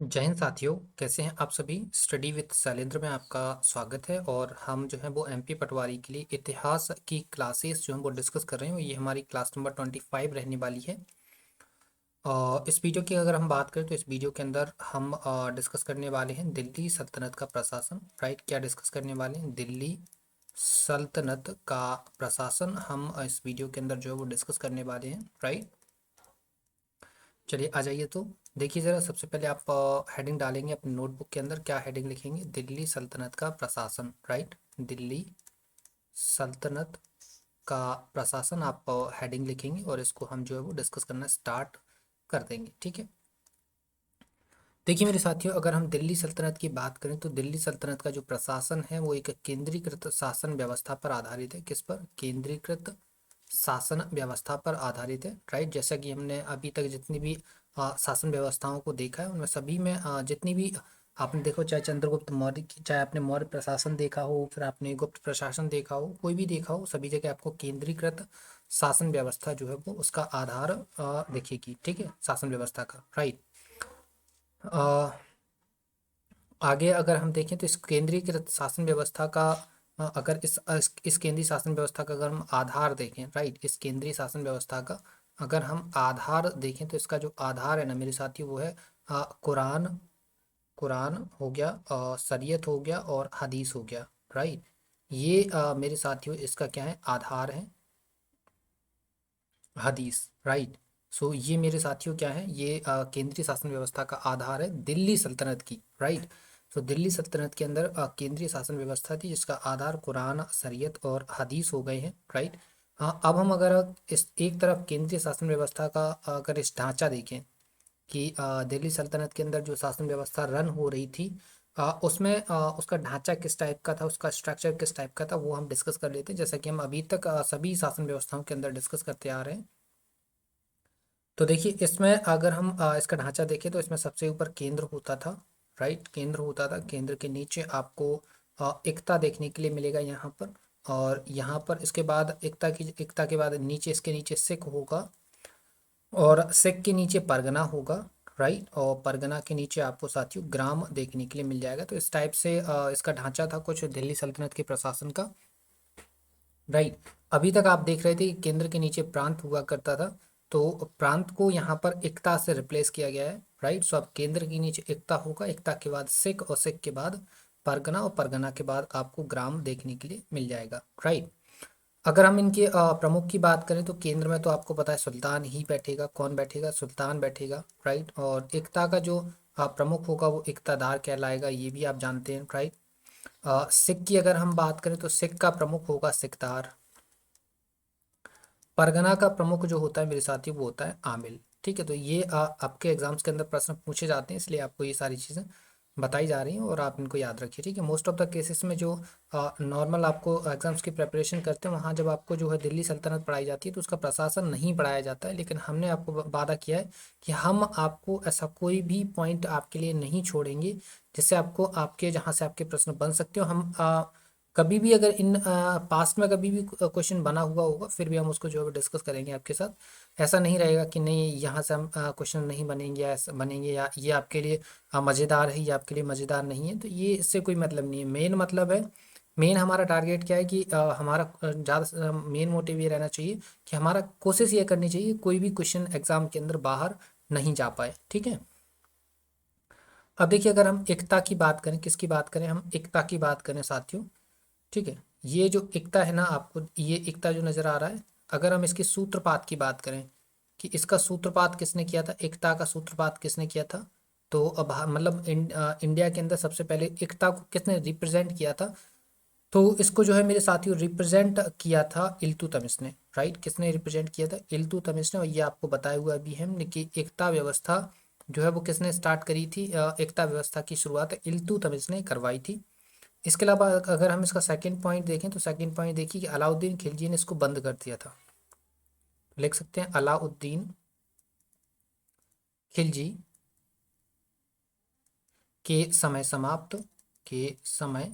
जय हिंद साथियों, कैसे हैं आप सभी। स्टडी विद शैलेंद्र में आपका स्वागत है। और हम जो है वो एमपी पटवारी के लिए इतिहास की क्लासेस जो हम वो डिस्कस कर रहे हैं। ये हमारी क्लास नंबर 25 रहने वाली है। और इस वीडियो की अगर हम बात करें तो इस वीडियो के अंदर हम डिस्कस करने वाले हैं दिल्ली सल्तनत का प्रशासन। राइट, क्या डिस्कस करने वाले हैं? दिल्ली सल्तनत का प्रशासन हम इस वीडियो के अंदर जो है वो डिस्कस करने वाले हैं। राइट, चलिए आ जाइए। तो देखिए ज़रा, सबसे पहले आप हेडिंग डालेंगे अपने नोटबुक के अंदर। क्या हेडिंग लिखेंगे? दिल्ली सल्तनत का प्रशासन। राइट, दिल्ली सल्तनत का प्रशासन आप हेडिंग लिखेंगे और इसको हम जो है वो डिस्कस करना स्टार्ट कर देंगे। ठीक है, देखिए मेरे साथियों, अगर हम दिल्ली सल्तनत की बात करें तो दिल्ली सल्तनत का जो प्रशासन है वो एक केंद्रीकृत शासन व्यवस्था पर आधारित है। किस पर? केंद्रीकृत शासन व्यवस्था पर आधारित है। राइट, जैसा कि हमने अभी तक जितनी भी शासन व्यवस्थाओं को देखा है उनमें सभी में जितनी भी आपने देखो, चाहे चंद्रगुप्त मौर्य की, चाहे आपने मौर्य प्रशासन देखा हो, फिर आपने गुप्त प्रशासन देखा हो, कोई भी देखा हो, सभी जगह आपको केंद्रीकृत शासन व्यवस्था जो है वो उसका आधार दिखेगी। ठीक है, शासन व्यवस्था का। राइट, आगे अगर हम देखें तो इस केंद्रीकृत शासन व्यवस्था का अगर इस केंद्रीय शासन व्यवस्था का अगर हम आधार देखें, राइट, इस केंद्रीय शासन व्यवस्था का अगर हम आधार देखें तो इसका जो आधार है ना मेरे साथियों वो है कुरान। कुरान हो गया, शरीयत हो गया और हदीस हो गया। राइट, ये मेरे साथियों इसका क्या है? आधार है हदीस। राइट, सो ये मेरे साथियों क्या है? ये केंद्रीय शासन व्यवस्था का आधार है दिल्ली सल्तनत की। राइट, सो दिल्ली सल्तनत के अंदर केंद्रीय शासन व्यवस्था थी जिसका आधार कुरान, शरीयत और हदीस हो गए हैं। राइट, अब हम अगर इस एक तरफ केंद्रीय शासन व्यवस्था का अगर इस ढांचा देखें कि दिल्ली सल्तनत के अंदर जो शासन व्यवस्था रन हो रही थी उसमें उसका ढांचा किस टाइप का था, उसका स्ट्रक्चर किस टाइप का था, वो हम डिस्कस कर लेते हैं। जैसा कि हम अभी तक सभी शासन व्यवस्थाओं के अंदर डिस्कस करते आ रहे हैं। तो देखिए इसमें अगर हम इसका ढांचा देखें तो इसमें सबसे ऊपर केंद्र होता था। राइट, केंद्र होता था। केंद्र के नीचे आपको एकता देखने के लिए मिलेगा यहाँ पर। और यहाँ पर इसके बाद एकता के बाद नीचे, इसके नीचे सिख होगा और सिख के नीचे परगना होगा। राइट, और परगना के नीचे आपको साथियों ग्राम देखने के लिए मिल जाएगा। तो इस टाइप से इसका ढांचा था कुछ दिल्ली सल्तनत के प्रशासन का। राइट, अभी तक आप देख रहे थे कि केंद्र के नीचे प्रांत हुआ करता था, तो प्रांत को यहाँ पर एकता से रिप्लेस किया गया है। राइट, सो अब केंद्र के नीचे एकता होगा, एकता के बाद सिख और सिख के बाद परगना और परगना के बाद आपको ग्राम देखने के लिए मिल जाएगा। राइट, अगर हम इनके प्रमुख की बात करें तो केंद्र में तो आपको पता है सुल्तान ही बैठेगा। कौन बैठेगा? सुल्तान बैठेगा। राइट, और एकता का जो प्रमुख होगा वो इक्तादार कहलाएगा, ये भी आप जानते हैं। राइट, सिख की अगर हम बात करें तो सिख का प्रमुख होगा सिकदार। परगना का प्रमुख जो होता है मेरे साथी वो होता है आमिल। ठीक है, तो ये आपके एग्जाम्स के अंदर प्रश्न पूछे जाते हैं, इसलिए आपको ये सारी चीज़ें बताई जा रही हैं और आप इनको याद रखिए। ठीक है, मोस्ट ऑफ द केसेस में जो नॉर्मल आपको एग्जाम्स की प्रिपरेशन करते हैं वहाँ जब आपको जो है दिल्ली सल्तनत पढ़ाई जाती है तो उसका प्रशासन नहीं पढ़ाया जाता है। लेकिन हमने आपको वादा किया है कि हम आपको ऐसा कोई भी पॉइंट आपके लिए नहीं छोड़ेंगे जिससे आपको आपके जहाँ से आपके प्रश्न बन सकते हो। हम कभी भी अगर इन पास्ट में कभी भी क्वेश्चन बना हुआ होगा फिर भी हम उसको जो है डिस्कस करेंगे आपके साथ। ऐसा नहीं रहेगा कि नहीं यहाँ से हम क्वेश्चन नहीं बनेंगे या ऐसा बनेंगे या ये आपके लिए मज़ेदार है या आपके लिए मज़ेदार नहीं है, तो ये इससे कोई मतलब नहीं है। मेन मतलब है, मेन हमारा टारगेट क्या है कि हमारा ज़्यादा मेन मोटिव ये रहना चाहिए कि हमारा कोशिश ये करनी चाहिए कोई भी क्वेश्चन एग्जाम के अंदर बाहर नहीं जा पाए। ठीक है, अब देखिए अगर हम एकता की बात करें, किसकी बात करें? हम एकता की बात करें साथियों। ठीक है, ये जो एकता है ना, आपको ये एकता जो नजर आ रहा है, अगर हम इसके सूत्रपात की बात करें कि इसका सूत्रपात किसने किया था, एकता का सूत्रपात किसने किया था, तो अब मतलब इंडिया के अंदर सबसे पहले एकता को किसने रिप्रेजेंट किया था? तो इसको जो है मेरे साथियों रिप्रेजेंट किया था इल्तुतमिश ने। राइट, किसने रिप्रेजेंट किया था? इल्तुतमिश ने। और ये आपको बताया हुआ भी है हमने कि एकता व्यवस्था जो है वो किसने स्टार्ट करी थी? एकता व्यवस्था की शुरुआत इल्तुतमिश ने करवाई थी। इसके अलावा अगर हम इसका सेकंड पॉइंट देखें तो सेकंड पॉइंट देखिए कि अलाउद्दीन खिलजी ने इसको बंद कर दिया था। लिख सकते हैं अलाउद्दीन खिलजी के समय समाप्त, के समय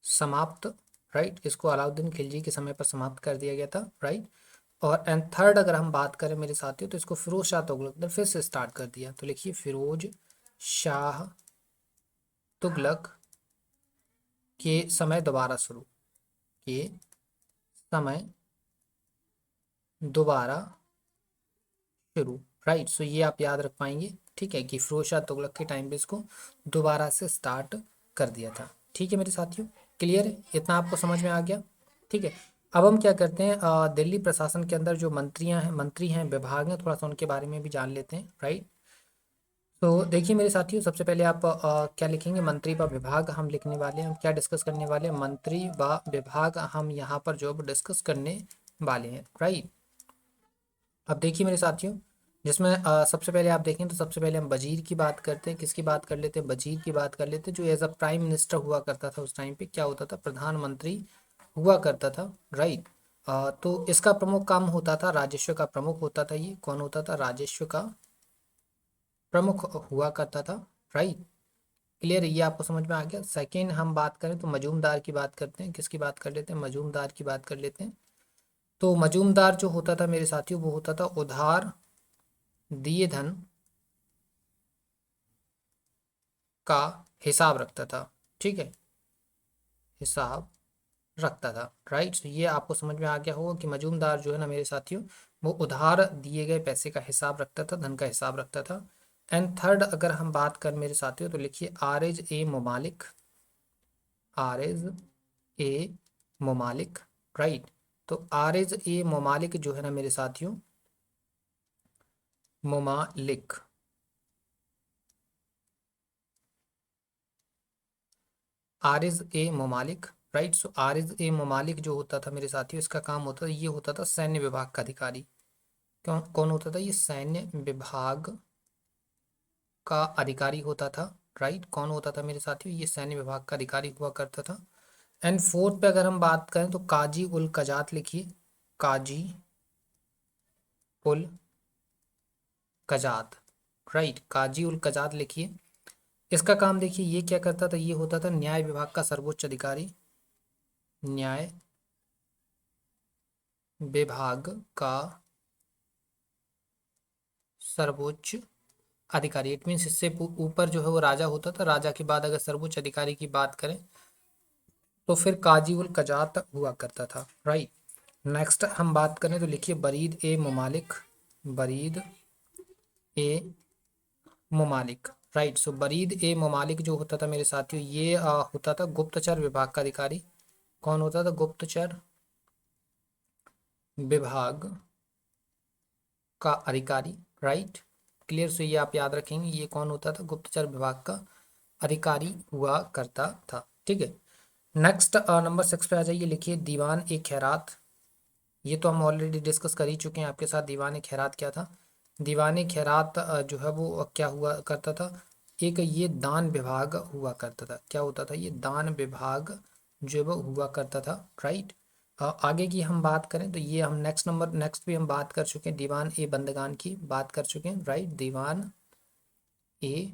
समाप्त। राइट, इसको अलाउद्दीन खिलजी के समय पर समाप्त कर दिया गया था। राइट, और एंड थर्ड अगर हम बात करें मेरे साथियों तो इसको फिरोज शाह तुगलक ने फिर से स्टार्ट कर दिया। तो लिखिए फिरोज शाह तुगलक के समय दोबारा शुरू, के समय दोबारा शुरू, राइट। सो ये आप याद रख पाएंगे, ठीक है, कि फिरोज शाह तुगलक के टाइम पे इसको दोबारा से स्टार्ट कर दिया था। ठीक है मेरे साथियों, क्लियर है, इतना आपको समझ में आ गया। ठीक है, अब हम क्या करते हैं, दिल्ली प्रशासन के अंदर जो मंत्री हैं, विभाग हैं, थोड़ा सा उनके बारे में भी जान लेते हैं, राइट। तो देखिए मेरे साथियों, सबसे पहले आप क्या लिखेंगे, मंत्री व विभाग हम लिखने वाले हैं। हम क्या डिस्कस करने वाले हैं, मंत्री व विभाग हम यहाँ पर जो डिस्कस करने वाले हैं, राइट। अब देखिए मेरे साथियों, जिसमें सबसे पहले आप देखें तो सबसे पहले हम वजीर की बात करते हैं। किसकी बात कर लेते हैं, वजीर की बात कर लेते हैं, जो एज अ प्राइम मिनिस्टर हुआ करता था उस टाइम पे, क्या होता था, प्रधानमंत्री हुआ करता था, राइट। तो इसका प्रमुख काम होता था, राजस्व का प्रमुख होता था। ये कौन होता था, राजस्व का प्रमुख हुआ करता था, राइट। क्लियर है, ये आपको समझ में आ गया। सेकेंड हम बात करें तो मजूमदार की बात करते हैं। किसकी बात कर लेते हैं, मजूमदार की बात कर लेते हैं। तो मजूमदार जो होता था मेरे साथियों, वो होता था उधार दिए धन का हिसाब रखता था, ठीक है, हिसाब रखता था, राइट। तो ये आपको समझ में आ गया होगा कि मजूमदार जो है ना मेरे साथियों, वो उधार दिए गए पैसे का हिसाब रखता था, धन का हिसाब रखता था। एंड थर्ड अगर हम बात कर मेरे साथियों तो लिखिए आरिज ए ममालिक, आरिज ए ममालिक, राइट। तो आरिज ए ममालिक जो है ना मेरे साथियों, ममालिक, आरिज ए ममालिक, राइट। सो आरिज ए ममालिक जो होता था मेरे साथियों, इसका काम होता था, ये होता था सैन्य विभाग का अधिकारी। कौन कौन होता था, ये सैन्य विभाग का अधिकारी होता था, राइट। कौन होता था मेरे साथियों, ये सैन्य विभाग का अधिकारी हुआ करता था। एंड फोर्थ पे अगर हम बात करें तो काजी उल कजात लिखिए, काजी उल कजात, राइट, काजी उल कजात लिखिए। इसका काम देखिए ये क्या करता था, ये होता था न्याय विभाग का सर्वोच्च अधिकारी, न्याय विभाग का सर्वोच्च अधिकारी। इट मीन्स इससे ऊपर जो है वो राजा होता था, राजा के बाद अगर सर्वोच्च अधिकारी की बात करें तो फिर काजी उल कजात हुआ करता था, राइट। नेक्स्ट हम बात करें तो लिखिए बरीद ए ममालिक, बरीद ए ममालिक, राइट। सो बरीद ए ममालिक जो होता था मेरे साथियों, ये होता था गुप्तचर विभाग का अधिकारी। कौन होता था, गुप्तचर विभाग का अधिकारी, राइट। क्लियर, सो ये आप याद रखेंगे, ये कौन होता था, गुप्तचर विभाग का अधिकारी हुआ करता था, ठीक है। नेक्स्ट नंबर 6 पे आ जाइए, लिखिए दीवान ए खैरात। ये तो हम ऑलरेडी डिस्कस कर ही चुके हैं आपके साथ, दीवान ए खैरात क्या था। दीवान ए खैरात जो है वो क्या हुआ करता था, एक ये दान विभाग हुआ करता था। क्या होता था, ये दान विभाग जो है वो हुआ करता था, राइट। आगे की हम बात करें तो ये हम नेक्स्ट भी हम बात कर चुके हैं, दीवान ए बंदगान की बात कर चुके हैं, राइट। दीवान ए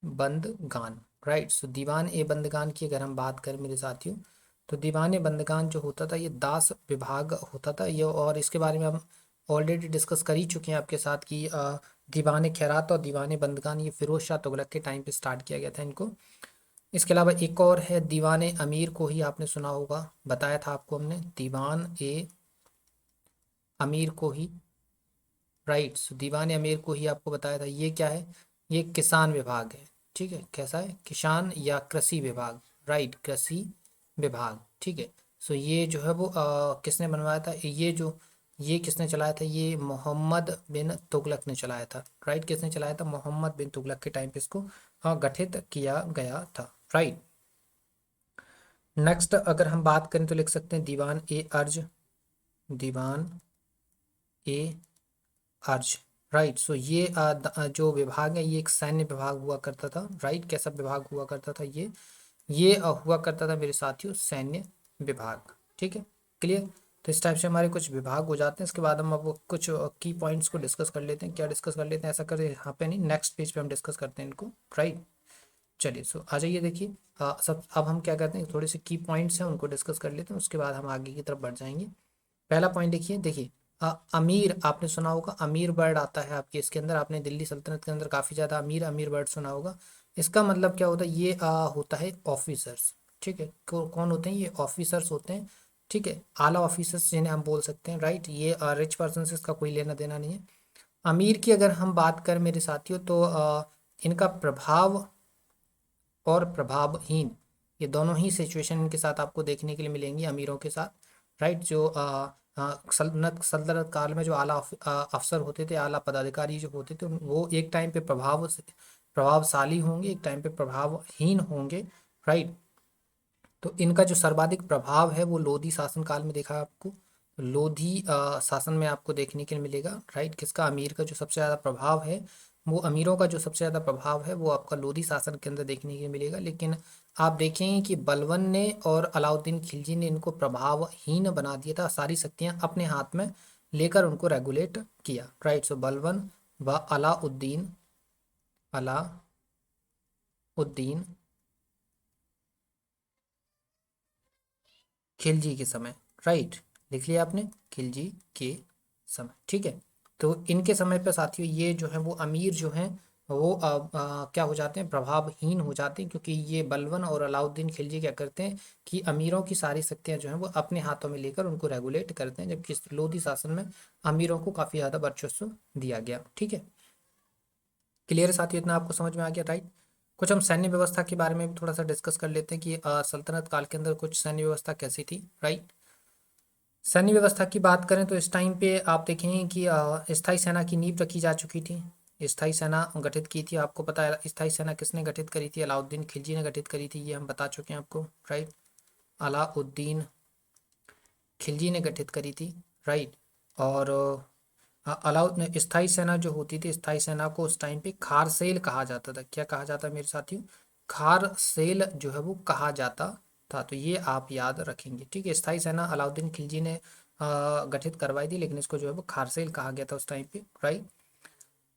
बंदगान, राइट। सो दीवान ए बंदगान की अगर हम बात करें मेरे साथियों, तो दीवान ए बंदगान जो होता था ये दास विभाग होता था ये, और इसके बारे में हम ऑलरेडी डिस्कस कर ही चुके हैं आपके साथ कि दीवान ए खैरात और दीवान ए बंदगान ये फिरोज शाह तुगलक के टाइम पे स्टार्ट किया गया था इनको। इसके अलावा एक और है दीवान ए अमीर को ही आपने सुना होगा, बताया था आपको हमने, दीवान ए अमीर को ही, राइट। सो दीवान अमीर को ही आपको बताया था, ये क्या है, ये किसान विभाग है, ठीक है। कैसा है, किसान या कृषि विभाग, राइट, कृषि विभाग, ठीक है। सो ये जो है वो किसने बनवाया था, ये किसने चलाया था, ये मोहम्मद बिन तुगलक ने चलाया था, राइट। किसने चलाया था, मोहम्मद बिन तुगलक के टाइम पे इसको गठित किया गया था, राइट। नेक्स्ट अगर हम बात करें तो लिख सकते हैं दीवान ए अर्ज, दीवान ए अर्ज, राइट। सो ये जो विभाग है ये एक सैन्य विभाग हुआ करता था, राइट। कैसा विभाग हुआ करता था, ये हुआ करता था मेरे साथियों सैन्य विभाग, ठीक है, क्लियर। तो इस टाइप से हमारे कुछ विभाग हो जाते हैं। इसके बाद हम अब कुछ की पॉइंट्स को डिस्कस कर लेते हैं। क्या डिस्कस कर लेते हैं, ऐसा करें यहाँ पे नहीं, नेक्स्ट पेज पे हम डिस्कस करते हैं इनको, राइट। चलिए, सो आ जाइए, देखिए सब अब हम क्या करते हैं, थोड़े से की पॉइंट्स हैं उनको डिस्कस कर लेते हैं, उसके बाद हम आगे की तरफ बढ़ जाएंगे। पहला पॉइंट देखिए, देखिए अमीर आपने सुना होगा, अमीर वर्ड आता है आपके इसके अंदर, आपने दिल्ली सल्तनत के अंदर काफ़ी ज़्यादा अमीर अमीर वर्ड सुना होगा। इसका मतलब क्या होता है, ये होता है ऑफिसर्स। ठीक है, कौन होते हैं ये, ऑफिसर्स होते हैं। ठीक है, आला ऑफिसर्स जिन्हें हम बोल सकते हैं, राइट। ये रिच पर्सन से इसका कोई लेना देना नहीं है। अमीर की अगर हम बात करें मेरे साथियों, तो इनका प्रभाव और प्रभावहीन, ये दोनों ही सिचुएशन इनके साथ आपको देखने के लिए मिलेंगी अमीरों के साथ, राइट। जो सल्तनत काल में जो आला अफसर होते थे, आला पदाधिकारी जो होते थे, वो एक टाइम पे प्रभावशाली होंगे, एक टाइम पे प्रभावहीन होंगे, राइट। तो इनका जो सर्वाधिक प्रभाव है वो लोधी शासन काल में देखा आपको, लोधी शासन में आपको देखने के लिए मिलेगा, राइट। किसका, अमीर का जो सबसे ज़्यादा प्रभाव है, वो अमीरों का जो सबसे ज़्यादा प्रभाव है वो आपका लोधी शासन के अंदर देखने के लिए मिलेगा। लेकिन आप देखेंगे कि बलबन ने और अलाउद्दीन खिलजी ने इनको प्रभावहीन बना दिया था, सारी शक्तियाँ अपने हाथ में लेकर उनको रेगुलेट किया, राइट। सो बलबन व अलाउद्दीन खिलजी के समय, राइट, लिख लिया आपने, खिलजी के समय, ठीक है। तो इनके समय पर साथियों ये जो है वो अमीर जो हैं वो क्या हो जाते हैं, प्रभावहीन हो जाते हैं, क्योंकि ये बलबन और अलाउद्दीन खिलजी क्या करते हैं कि अमीरों की सारी शक्तियां जो हैं वो अपने हाथों में लेकर उनको रेगुलेट करते हैं, जबकि इस लोधी शासन में अमीरों को काफ़ी ज़्यादा वर्चस्व दिया गया, ठीक है। क्लियर है साथियों, इतना आपको समझ में आ गया, राइट। कुछ हम सैन्य व्यवस्था के बारे में भी थोड़ा सा डिस्कस कर लेते हैं कि सल्तनत काल के अंदर कुछ सैन्य व्यवस्था कैसी थी, राइट। सैन्य व्यवस्था की बात करें तो इस टाइम पे आप देखेंगे कि स्थायी सेना की नींव रखी जा चुकी थी, स्थायी सेना गठित की थी। आपको पता है स्थायी सेना किसने गठित करी थी, अलाउद्दीन खिलजी ने गठित करी थी, ये हम बता चुके हैं आपको, राइट। अलाउद्दीन खिलजी ने गठित करी थी, राइट। और अलाउद्दीन स्थायी सेना जो होती थी, स्थायी सेना को उस टाइम पे खारसेल कहा जाता था। क्या कहा जाता है मेरे साथियों, खारसेल जो है वो कहा जाता था। तो ये आप याद रखेंगे, ठीक है। स्थायी सेना अलाउद्दीन खिलजी ने गठित करवाई थी, लेकिन इसको जो है वो खारसेल कहा गया था उस टाइम पे, राइट।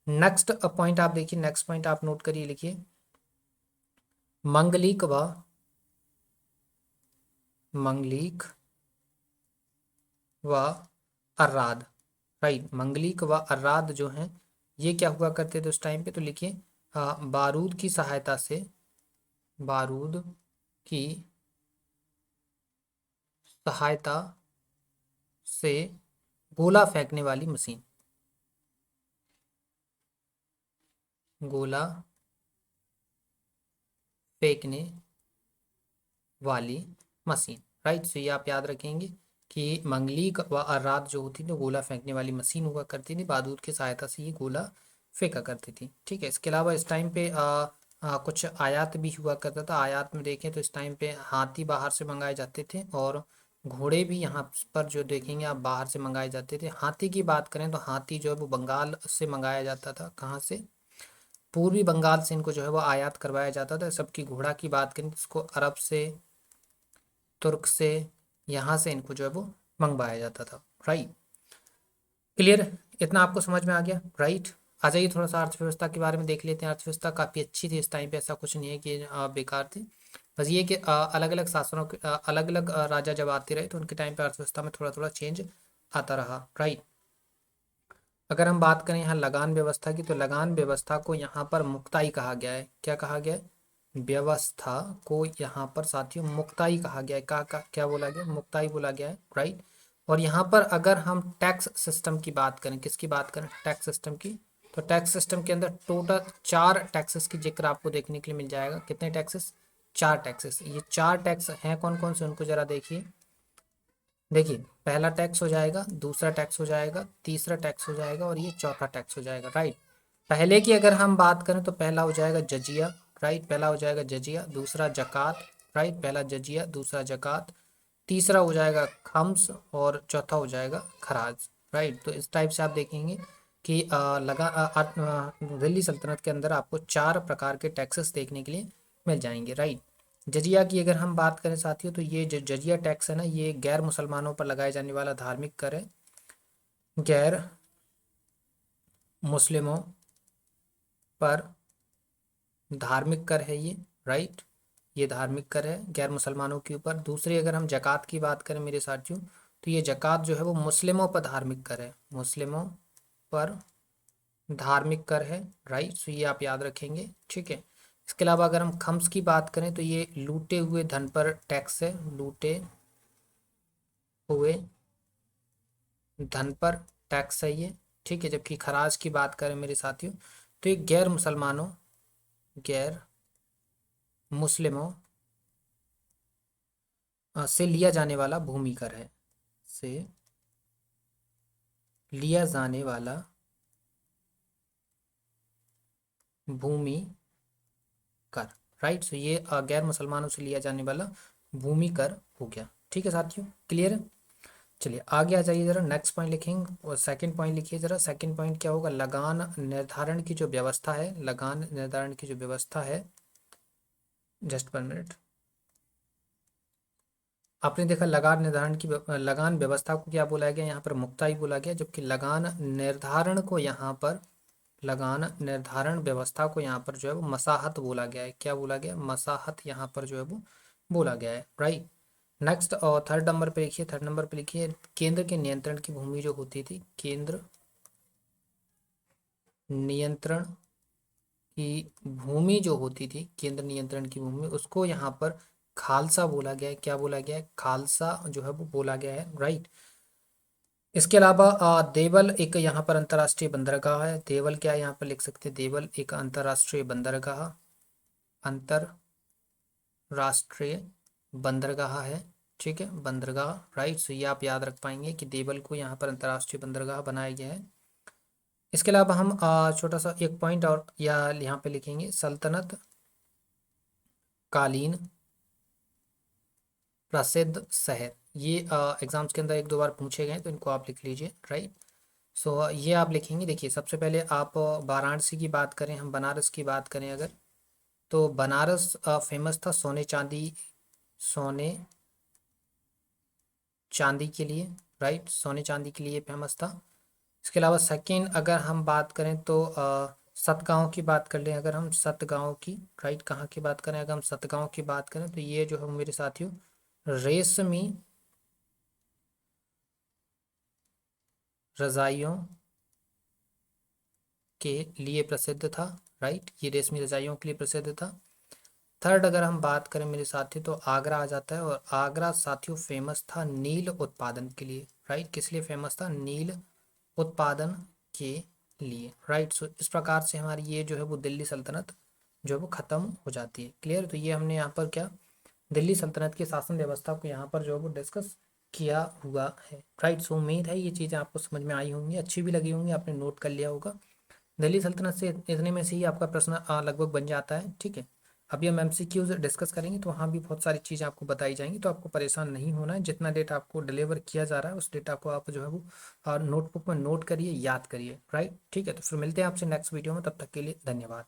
नेक्स्ट पॉइंट आप देखिए, नेक्स्ट पॉइंट आप नोट करिए, लिखिए, मंगलिक व मंगलिक व अर्राद, राइट। मंगलिक व अर्राद जो हैं ये क्या हुआ करते थे उस टाइम पे, तो लिखिए बारूद की सहायता से, बारूद की सहायता से गोला फेंकने वाली मशीन, गोला फेंकने वाली मशीन, राइट। सो ये आप याद रखेंगे कि मंगलिक व अर्राद जो होती थी गोला फेंकने वाली मशीन हुआ करती थी, बारूद की सहायता से ये गोला फेंका करती थी, ठीक है। इसके अलावा इस टाइम पे कुछ आयात भी हुआ करता था। आयात में देखें तो इस टाइम पे हाथी बाहर से मंगाए जाते थे, और घोड़े भी यहाँ पर जो देखेंगे आप बाहर से मंगाए जाते थे। हाथी की बात करें तो हाथी जो है वो बंगाल से मंगाया जाता था, कहाँ से, पूर्वी बंगाल से इनको जो है वो आयात करवाया जाता था। सबकी घोड़ा की बात करें तो इसको अरब से, तुर्क से, यहाँ से इनको जो है वो मंगवाया जाता था, राइट। क्लियर, इतना आपको समझ में आ गया, राइट। आ जाइए थोड़ा सा अर्थव्यवस्था के बारे में देख लेते हैं। अर्थव्यवस्था काफ़ी अच्छी थी इस टाइम पे, ऐसा कुछ नहीं है कि बेकार थी। बस ये कि अलग अलग शासनों के अलग अलग राजा जब आते रहे तो उनके टाइम पे अर्थव्यवस्था में थोड़ा थोड़ा चेंज आता रहा, राइट। अगर हम बात करें यहाँ लगान व्यवस्था की, तो लगान व्यवस्था को यहाँ पर मुक्ताई कहा गया है। क्या कहा गया है, व्यवस्था को यहाँ पर साथियों मुक्ताई कहा गया है। क्या बोला गया, मुक्ताई बोला गया है, राइट। और यहाँ पर अगर हम टैक्स सिस्टम की बात करें, किसकी बात करें, टैक्स सिस्टम की, तो टैक्स सिस्टम के अंदर टोटल 4 टैक्सेस की जिक्र आपको देखने के लिए मिल जाएगा। कितने टैक्सेस, 4 टैक्सेस। ये 4 टैक्स हैं कौन कौन से, उनको जरा देखिए। देखिए, पहला टैक्स हो जाएगा, दूसरा टैक्स हो जाएगा, तीसरा टैक्स हो जाएगा, और ये चौथा टैक्स हो जाएगा, राइट। पहले की अगर हम बात करें तो पहला हो जाएगा जजिया, राइट। पहला हो जाएगा जजिया, दूसरा जकात, राइट। पहला जजिया, दूसरा जकात, तीसरा हो जाएगा खम्स, और चौथा हो जाएगा खराज, राइट। तो इस टाइप से आप देखेंगे कि दिल्ली सल्तनत के अंदर आपको 4 प्रकार के टैक्सेस देखने के लिए मिल जाएंगे, राइट। जजिया की अगर हम बात करें साथियों, तो ये जो जजिया टैक्स है ना, ये गैर मुसलमानों पर लगाए जाने वाला धार्मिक कर है। गैर मुस्लिमों पर धार्मिक कर है ये, राइट। ये धार्मिक कर है गैर मुसलमानों के ऊपर। दूसरी अगर हम जकात की बात करें मेरे साथियों, तो ये ज़कात जो है वो मुस्लिमों पर धार्मिक कर है, मुस्लिमों पर धार्मिक कर है, राइट। सो ये आप याद रखेंगे, ठीक है। इसके अलावा अगर हम खम्स की बात करें तो ये लूटे हुए धन पर टैक्स है, लूटे हुए धन पर टैक्स है ये, ठीक है। जबकि खराज की बात करें मेरे साथियों तो ये गैर मुसलमानों, गैर मुस्लिमों से लिया जाने वाला भूमि कर है, से लिया जाने वाला भूमि कर, राइट। सो ये गैर मुसलमानों से लिया जाने वाला भूमि कर हो गया, ठीक है साथियों, क्लियर है। चलिए आगे आ जाइए जरा, नेक्स्ट पॉइंट लिखेंगे और सेकंड पॉइंट लिखिए जरा। सेकंड पॉइंट क्या होगा, लगान निर्धारण की जो व्यवस्था है, लगान निर्धारण की जो व्यवस्था है, जस्ट 1 मिनट। आपने देखा लगान निर्धारण की लगान व्यवस्था को क्या बोला गया, यहाँ पर मुक्ताई बोला गया, जबकि लगान निर्धारण को यहाँ पर, लगान निर्धारण व्यवस्था को यहाँ पर जो है वो मसाहत बोला गया है। क्या बोला गया, मसाहत यहाँ पर जो है वो बोला गया है, राइट। नेक्स्ट और थर्ड नंबर पे लिखिए, थर्ड नंबर पे लिखिए केंद्र के नियंत्रण की भूमि जो होती थी, केंद्र नियंत्रण की भूमि जो होती थी, केंद्र नियंत्रण की भूमि, उसको यहाँ पर खालसा बोला गया है। क्या बोला गया है, खालसा जो है वो बोला गया है, राइट। इसके अलावा देवल एक यहाँ पर अंतर्राष्ट्रीय बंदरगाह है, देवल क्या है यहाँ पर लिख सकते हैं, देवल एक अंतर्राष्ट्रीय बंदरगाह, अंतरराष्ट्रीय बंदरगाह है, ठीक है, बंदरगाह, राइट। सो ये आप याद रख पाएंगे कि देवल को यहाँ पर अंतर्राष्ट्रीय बंदरगाह बनाया गया है। इसके अलावा हम छोटा सा एक पॉइंट और या यहाँ पे लिखेंगे, सल्तनत कालीन प्रसिद्ध शहर। ये एग्जाम्स के अंदर एक दो बार पूछे गए तो इनको आप लिख लीजिए, राइट। सो ये आप लिखेंगे। देखिए सबसे पहले आप वाराणसी की बात करें, हम बनारस की बात करें अगर, तो बनारस फेमस था सोने चांदी, सोने चांदी के लिए, राइट, सोने चांदी के लिए फेमस था। इसके अलावा सेकंड अगर हम बात करें तो सतगांव की बात कर लें अगर हम, सतगांव की, राइट, कहाँ की बात करें अगर हम सतगांव की बात करें तो ये जो है मेरे साथियों रेशमी रजाइयों के लिए प्रसिद्ध था, राइट, ये रेशमी रजाइयों के लिए प्रसिद्ध था। थर्ड अगर हम बात करें मेरे साथियों तो आगरा आ जाता है, और आगरा साथियों फेमस था नील उत्पादन के लिए, राइट, किस लिए फेमस था, नील उत्पादन के लिए, राइट। सो इस प्रकार से हमारी ये जो है वो दिल्ली सल्तनत जो है वो ख़त्म हो जाती है, क्लियर। तो ये हमने यहाँ पर क्या, दिल्ली सल्तनत की शासन व्यवस्था को यहाँ पर जो है वो डिस्कस किया हुआ है, राइट। सो उम्मीद है ये चीज़ें आपको समझ में आई होंगी, अच्छी भी लगी होंगी, आपने नोट कर लिया होगा। दिल्ली सल्तनत से इतने में से ही आपका प्रश्न लगभग बन जाता है, ठीक है। अभी हम एमसीक्यूज डिस्कस करेंगे तो वहाँ भी बहुत सारी चीज़ें आपको बताई जाएंगी, तो आपको परेशान नहीं होना है। जितना डेटा आपको डिलीवर किया जा रहा है उस डेटा को आप जो है वो नोटबुक में नोट करिए, याद करिए, राइट, ठीक है। तो फिर मिलते हैं आपसे नेक्स्ट वीडियो में, तब तक के लिए धन्यवाद।